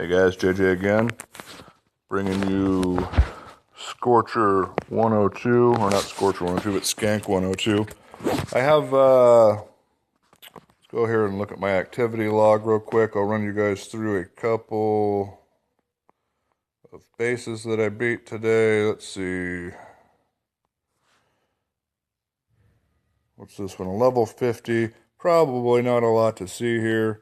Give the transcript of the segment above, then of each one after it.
Hey guys, JJ again, bringing you Scorcher 102, or not Scorcher 102, but Scank 102. I have, let's go here and look at my activity log real quick. I'll run you guys through a couple of bases that I beat today. Let's see. What's this one? A level 50. Probably not a lot to see here.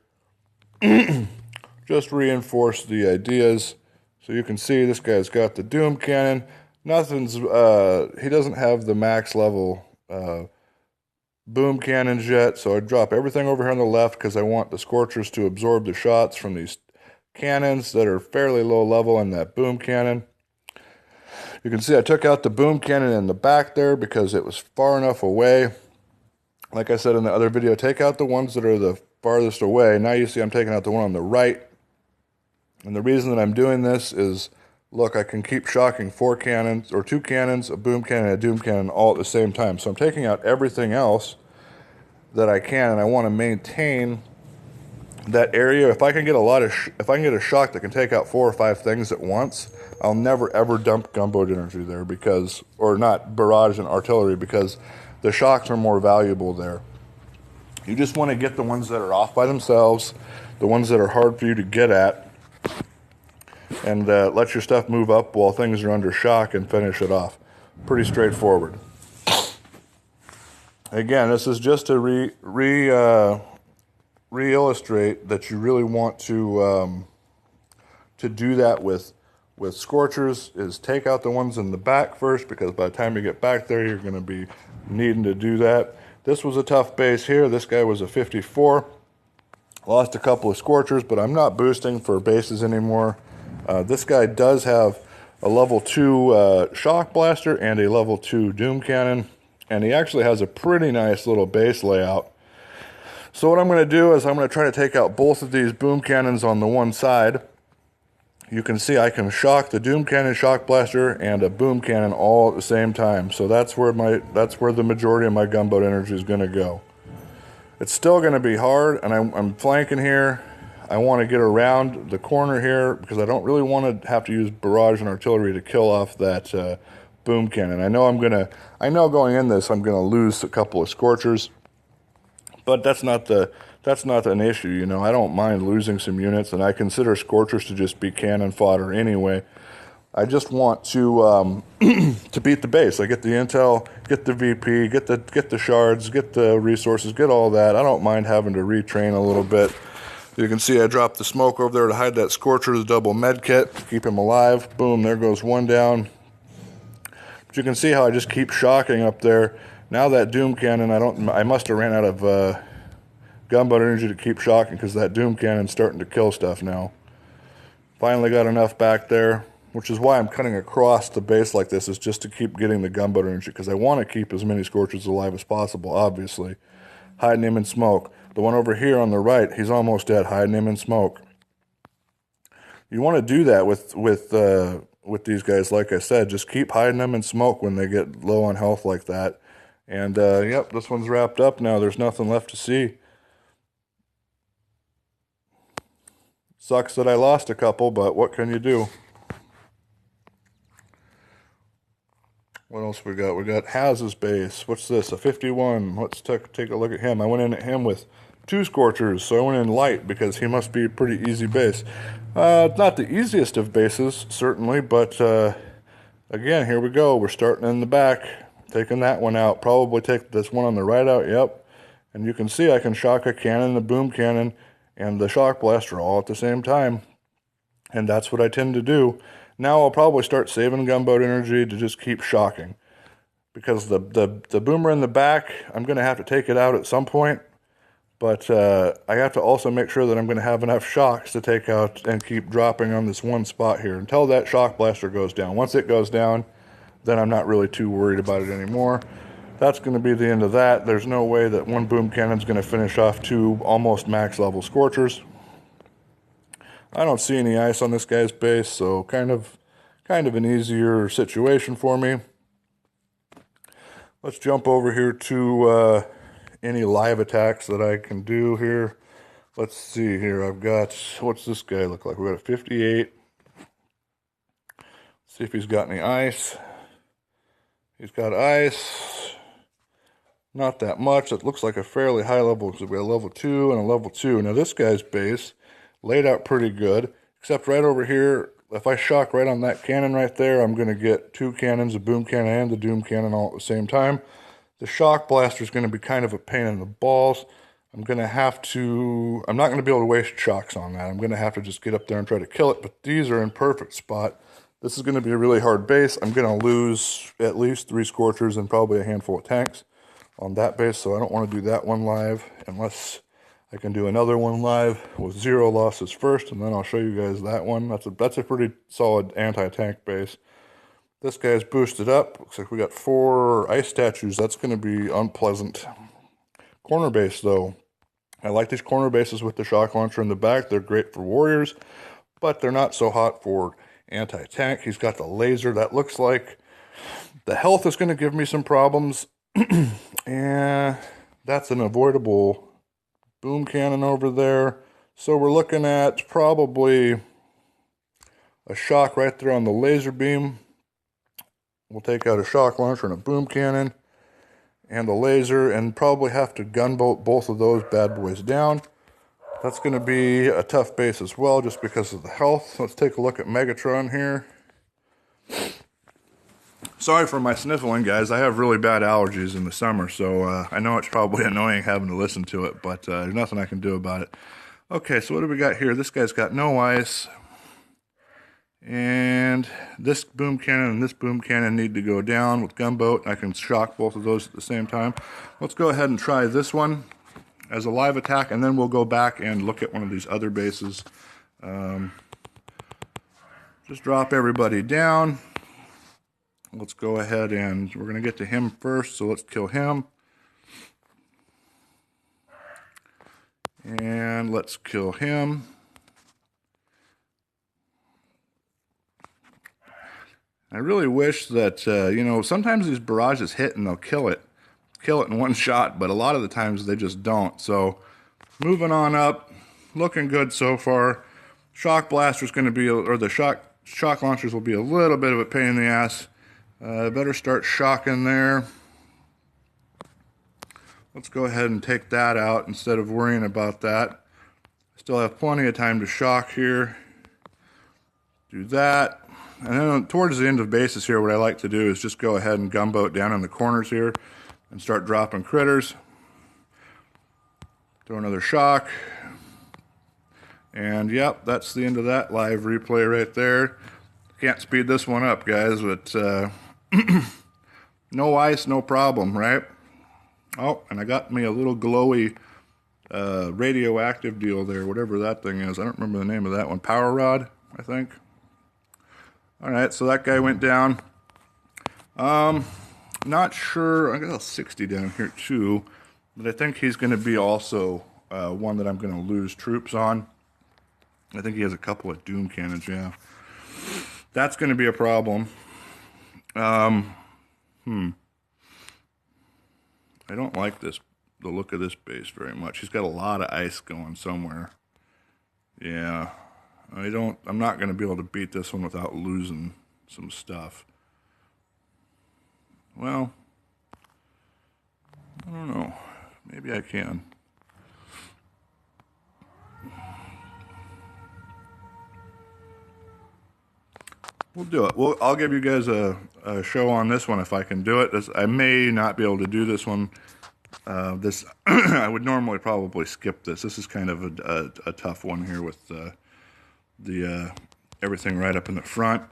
Just reinforce the ideas. So you can see this guy's got the Doom Cannon. Nothing's, he doesn't have the max level boom cannons yet. So I drop everything over here on the left because I want the Scorchers to absorb the shots from these cannons that are fairly low level and that boom cannon. You can see I took out the boom cannon in the back there because it was far enough away. Like I said in the other video, take out the ones that are the farthest away. Now you see I'm taking out the one on the right. And the reason that I'm doing this is, look, I can keep shocking 4 cannons, or 2 cannons, a boom cannon, and a doom cannon all at the same time. So I'm taking out everything else that I can, and I want to maintain that area. If I can get if I can get a shock that can take out 4 or 5 things at once, I'll never ever dump gunboat energy there because, or not barrage and artillery, because the shocks are more valuable there. You just want to get the ones that are off by themselves, the ones that are hard for you to get at, and let your stuff move up while things are under shock and finish it off. Pretty straightforward. Again, this is just to re-illustrate that you really want to do that with Scorchers, is take out the ones in the back first, because by the time you get back there, you're going to be needing to do that. This was a tough base here. This guy was a 54. Lost a couple of Scorchers, but I'm not boosting for bases anymore. This guy does have a level 2 shock blaster and a level 2 doom cannon, and he actually has a pretty nice little base layout. So what I'm going to do is I'm going to try to take out both of these boom cannons on the one side. You can see I can shock the doom cannon, shock blaster, and a boom cannon all at the same time. So that's where the majority of my gunboat energy is going to go. It's still going to be hard, and I'm flanking here. I want to get around the corner here because I don't really want to have to use barrage and artillery to kill off that boom cannon. I know going in this I'm going to lose a couple of Scorchers, but that's not an issue, you know. I don't mind losing some units, and I consider Scorchers to just be cannon fodder anyway. I just want to to beat the base. I get the intel, get the VP, get the shards, get the resources, get all that. I don't mind having to retrain a little bit. You can see I dropped the smoke over there to hide that Scorcher, the double med kit, to keep him alive. Boom, there goes one down. But you can see how I just keep shocking up there. Now that doom cannon, I must have ran out of gunboat energy to keep shocking because that doom cannon's starting to kill stuff now. Finally got enough back there, which is why I'm cutting across the base like this, is just to keep getting the gunboat energy, because I want to keep as many Scorchers alive as possible, obviously. Hiding him in smoke. The one over here on the right, he's almost dead, hiding him in smoke. You want to do that with these guys, like I said. Just keep hiding them in smoke when they get low on health like that. And, yep, this one's wrapped up now. There's nothing left to see. Sucks that I lost a couple, but what can you do? What else we got? We got Haz's base. What's this? A 51. Let's take a look at him. I went in at him with 2 Scorchers, so I went in light because he must be a pretty easy base. Not the easiest of bases, certainly, but again, here we go. We're starting in the back, taking that one out. Probably take this one on the right out, yep. And you can see I can shock a cannon, the boom cannon, and the shock blaster all at the same time. And that's what I tend to do. Now I'll probably start saving gunboat energy to just keep shocking, because the boomer in the back, I'm going to have to take it out at some point, but I have to also make sure that I'm going to have enough shocks to take out and keep dropping on this one spot here until that shock blaster goes down. Once it goes down, then I'm not really too worried about it anymore. That's going to be the end of that. There's no way that one boom cannon's going to finish off 2 almost max level Scorchers. I don't see any ice on this guy's base, so kind of an easier situation for me. Let's jump over here to any live attacks that I can do here. let's see here. I've got, what's this guy look like? We got a 58. See if he's got any ice. He's got ice. Not that much. It looks like a fairly high level. So we got a level 2 and a level 2. Now this guy's base laid out pretty good, except right over here, if I shock right on that cannon right there, I'm going to get 2 cannons, a boom cannon and the doom cannon all at the same time. The shock blaster is going to be kind of a pain in the balls. I'm not going to be able to waste shocks on that. I'm going to have to just get up there and try to kill it, but these are in perfect spot. This is going to be a really hard base. I'm going to lose at least 3 Scorchers and probably a handful of tanks on that base, so I don't want to do that one live unless I can do another one live with 0 losses first, and then I'll show you guys that one. That's a pretty solid anti-tank base. This guy's boosted up. Looks like we got 4 ice statues. That's going to be unpleasant. Corner base, though. I like these corner bases with the shock launcher in the back. They're great for warriors, but they're not so hot for anti-tank. He's got the laser. That looks like the health is going to give me some problems. And that's an avoidable boom cannon over there. So we're looking at probably a shock right there on the laser beam. We'll take out a shock launcher and a boom cannon and the laser and probably have to gunboat both of those bad boys down. That's going to be a tough base as well just because of the health. Let's take a look at Megatron here. Sorry for my sniffling, guys. I have really bad allergies in the summer, so I know it's probably annoying having to listen to it, but there's nothing I can do about it. Okay, so what do we got here? This guy's got no ice. And this boom cannon and this boom cannon need to go down with gunboat. I can shock both of those at the same time. Let's go ahead and try this one as a live attack, and then we'll go back and look at one of these other bases. Just drop everybody down. Let's go ahead and we're going to get to him first, so let's kill him. And let's kill him. I really wish that, sometimes these barrages hit and they'll kill it in one shot, but a lot of the times they just don't. So moving on up, looking good so far. Shock blaster's going to be, or the shock launchers will be a little bit of a pain in the ass. Better start shocking there. Let's go ahead and take that out instead of worrying about that. Still have plenty of time to shock here. Do that. And then towards the end of bases here, what I like to do is just go ahead and gunboat down in the corners here and start dropping critters. Throw another shock. And yep, that's the end of that live replay right there. Can't speed this one up, guys, but no ice, no problem, right? Oh, and I got me a little glowy radioactive deal there, whatever that thing is. I don't remember the name of that one. Power rod, I think. All right, so that guy went down. Not sure. I got a 60 down here too, but I think he's going to be also one that I'm going to lose troops on. I think he has a couple of doom cannons, yeah. That's going to be a problem. I don't like the look of this base very much. He's got a lot of ice going somewhere. Yeah. I'm not going to be able to beat this one without losing some stuff. Well, I don't know. Maybe I can. We'll do it. I'll give you guys a show on this one if I can do it. I may not be able to do this one. I would normally probably skip this. This is kind of a tough one here with the everything right up in the front.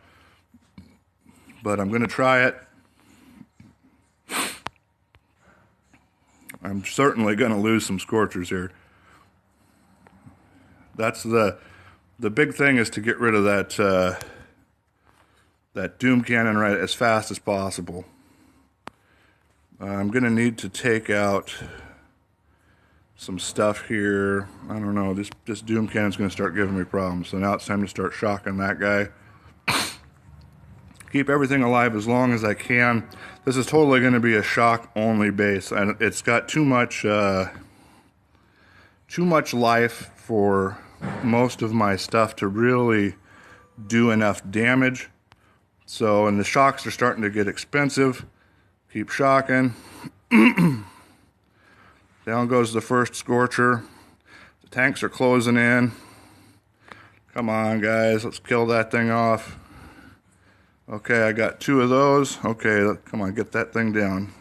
But I'm going to try it. I'm certainly going to lose some Scorchers here. That's the big thing, is to get rid of that that doom cannon right as fast as possible. I'm going to need to take out some stuff here. I don't know, this doom cannon's going to start giving me problems. So now it's time to start shocking that guy. Keep everything alive as long as I can. This is totally going to be a shock only base, and it's got too much life for most of my stuff to really do enough damage. So, and the shocks are starting to get expensive. Keep shocking. Down goes the first scorcher. The tanks are closing in. Come on, guys, let's kill that thing off. Okay, I got 2 of those. Okay, come on, get that thing down.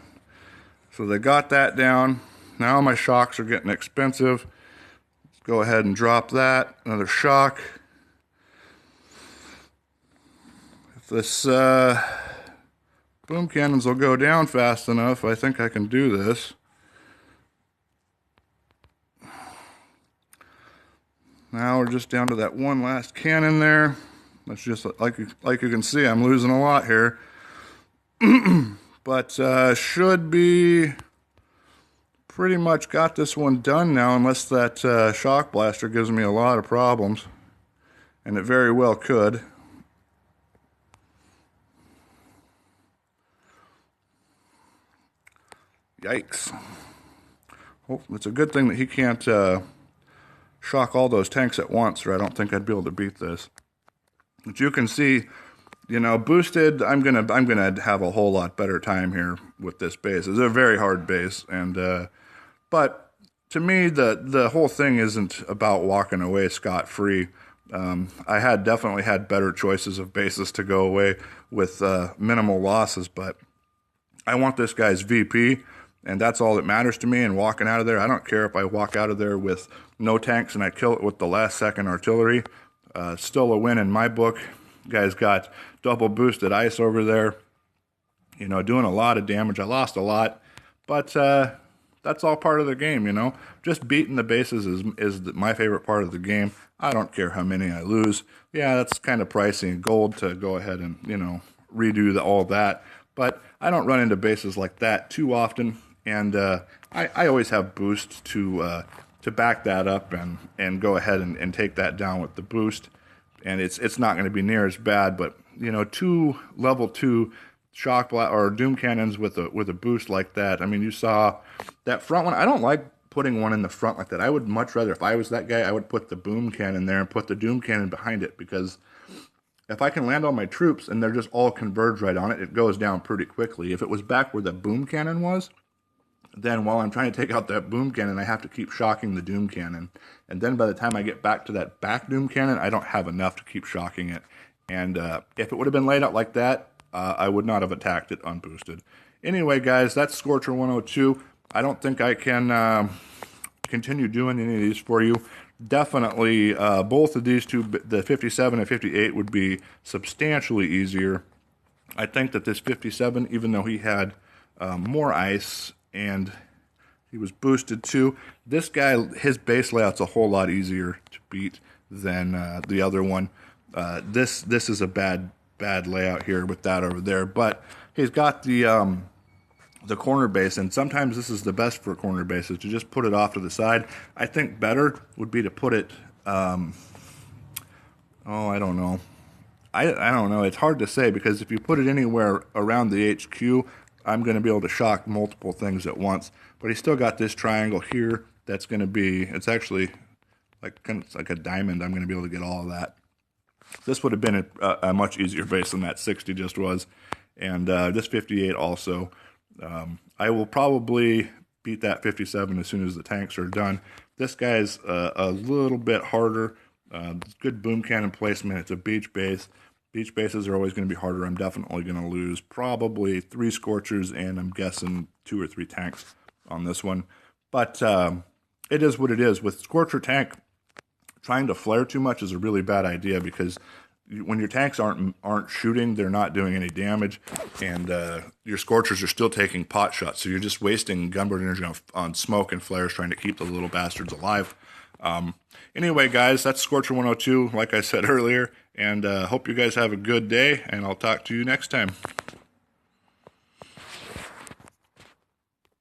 So they got that down. Now my shocks are getting expensive. Let's go ahead and drop that. Another shock. If this boom cannons will go down fast enough, I think I can do this. Now we're just down to that one last cannon there. That's just like you can see, I'm losing a lot here. But should be pretty much got this one done now, unless that shock blaster gives me a lot of problems. And it very well could. Yikes. Oh, it's a good thing that he can't shock all those tanks at once, or I don't think I'd be able to beat this. But you can see, you know, boosted, I'm gonna have a whole lot better time here with this base. It's a very hard base, and but to me, the whole thing isn't about walking away scot-free. I definitely had better choices of bases to go away with minimal losses, but I want this guy's VP, and that's all that matters to me. And walking out of there, I don't care if I walk out of there with no tanks and I kill it with the last second artillery. Still a win in my book. Guy's got double boosted ice over there, you know, doing a lot of damage. I lost a lot, but that's all part of the game, you know. Just beating the bases is my favorite part of the game. I don't care how many I lose. Yeah, that's kind of pricey and gold to go ahead and, you know, redo all that. But I don't run into bases like that too often, and I always have boost to back that up and go ahead and take that down with the boost. And it's not going to be near as bad, but you know, 2 level 2 shock or doom cannons with a boost like that. I mean, you saw that front one. I don't like putting one in the front like that. I would much rather, if I was that guy, I would put the boom cannon there and put the doom cannon behind it, because if I can land all my troops and they're just all converged right on it, it goes down pretty quickly. If it was back where the boom cannon was, then while I'm trying to take out that boom cannon, I have to keep shocking the doom cannon. And then by the time I get back to that back doom cannon, I don't have enough to keep shocking it. And if it would have been laid out like that, I would not have attacked it unboosted. Anyway, guys, that's Scorcher 102. I don't think I can continue doing any of these for you. Definitely, both of these two, the 57 and 58, would be substantially easier. I think that this 57, even though he had more ice and he was boosted too, this guy, his base layout's a whole lot easier to beat than the other one. This is a bad layout here with that over there, but he's got the corner base, and sometimes this is the best for corner bases, to just put it off to the side. I think better would be to put it, I don't know. I don't know. It's hard to say, because if you put it anywhere around the HQ, I'm going to be able to shock multiple things at once. But he's still got this triangle here that's going to be, it's actually like a diamond. I'm going to be able to get all of that. This would have been a much easier base than that 60 just was. And this 58 also. I will probably beat that 57 as soon as the tanks are done. This guy's a little bit harder. Good boom cannon placement. It's a beach base. Beach bases are always going to be harder. I'm definitely going to lose probably 3 Scorchers, and I'm guessing 2 or 3 tanks on this one. But it is what it is. With Scorcher tank, trying to flare too much is a really bad idea, because when your tanks aren't shooting, they're not doing any damage, and your Scorchers are still taking pot shots, so you're just wasting gunboard energy on smoke and flares trying to keep the little bastards alive. Anyway, guys, that's Scorcher 102, like I said earlier, and hope you guys have a good day, and I'll talk to you next time.